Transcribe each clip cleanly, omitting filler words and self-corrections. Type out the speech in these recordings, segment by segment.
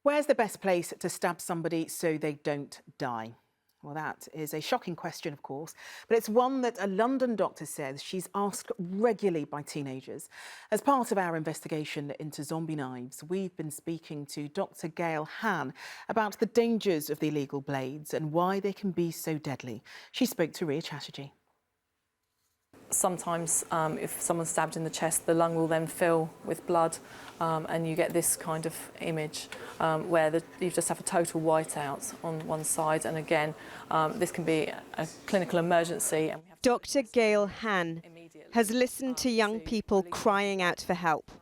Where's the best place to stab somebody so they don't die? Well, that is a shocking question, of course, but it's one that a London doctor says she's asked regularly by teenagers. As part of our investigation into zombie knives, we've been speaking to Dr Gayle Hann about the dangers of the illegal blades and why they can be so deadly. She spoke to Ria Chatterjee. Sometimes if someone's stabbed in the chest, the lung will then fill with blood and you get this kind of image where you just have a total whiteout on one side, and again this can be a clinical emergency. And Dr Gayle Hann has listened to young people crying out for help.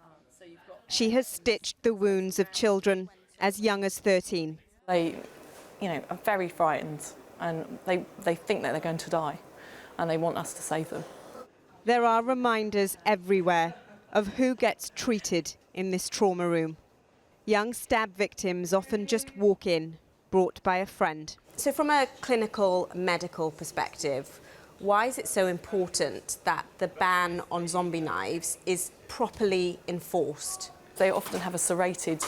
She has stitched the wounds of children as young as 13. They, are very frightened, and they think that they're going to die, and they want us to save them. There are reminders everywhere of who gets treated in this trauma room. Young stab victims often just walk in, brought by a friend. So from a clinical medical perspective, why is it so important that the ban on zombie knives is properly enforced? They often have a serrated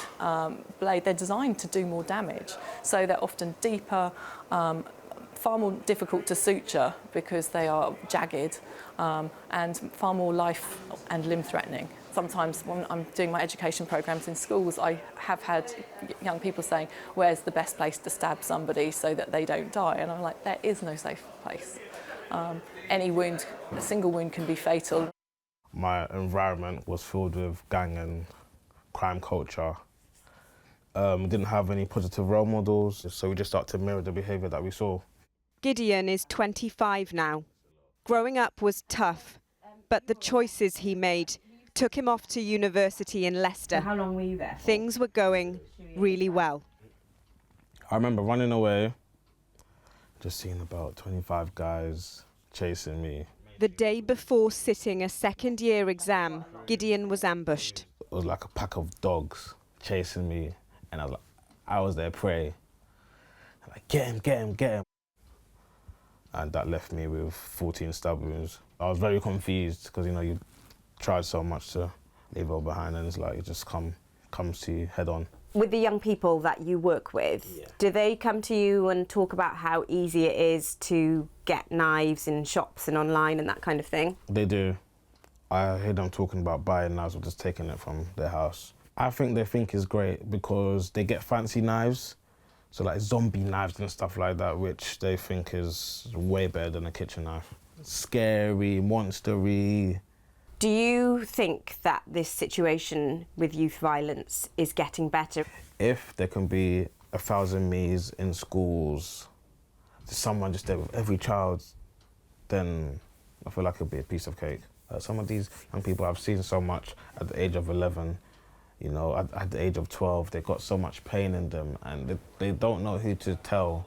blade. They're designed to do more damage, so they're often deeper, far more difficult to suture because they are jagged, and far more life and limb threatening. Sometimes when I'm doing my education programs in schools, I have had young people saying, where's the best place to stab somebody so that they don't die? And I'm like, there is no safe place. Any wound, a single wound can be fatal. My environment was filled with gang and crime culture. We didn't have any positive role models, so we just started to mirror the behaviour that we saw. Gideon is 25 now. Growing up was tough, but the choices he made took him off to university in Leicester. How long were you there for? Things were going really well. I remember running away, just seeing about 25 guys chasing me. The day before sitting a second-year exam, Gideon was ambushed. It was like a pack of dogs chasing me, and I was their prey. Like, get him, get him, get him. And that left me with 14 stab wounds. I was very confused because, you tried so much to leave it all behind, and it's like it just comes to you head on. With the young people that you work with, do they come to you and talk about how easy it is to get knives in shops and online and that kind of thing? They do. I hear them talking about buying knives or just taking it from their house. I think they think it's great because they get fancy knives, so like zombie knives and stuff like that, which they think is way better than a kitchen knife. Scary, monstery. Do you think that this situation with youth violence is getting better? If there can be 1,000 me's in schools, someone just there with every child, then I feel like it'll be a piece of cake. Some of these young people I've seen so much at the age of 11, at the age of 12, they've got so much pain in them and they don't know who to tell.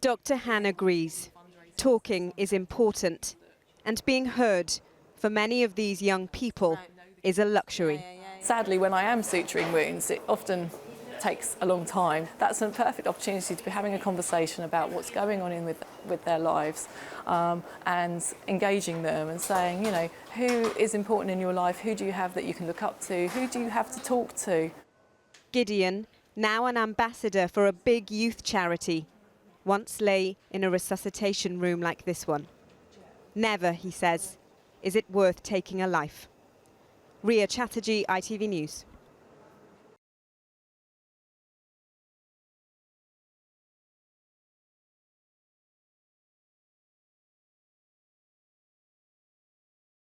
Dr Hann agrees. Talking is important, and being heard for many of these young people is a luxury. Sadly, when I am suturing wounds, it often takes a long time. That's a perfect opportunity to be having a conversation about what's going on with their lives, and engaging them and saying, who is important in your life, who do you have that you can look up to, who do you have to talk to? Gideon, now an ambassador for a big youth charity, once lay in a resuscitation room like this one. Never, he says, is it worth taking a life. Ria Chatterjee, ITV News.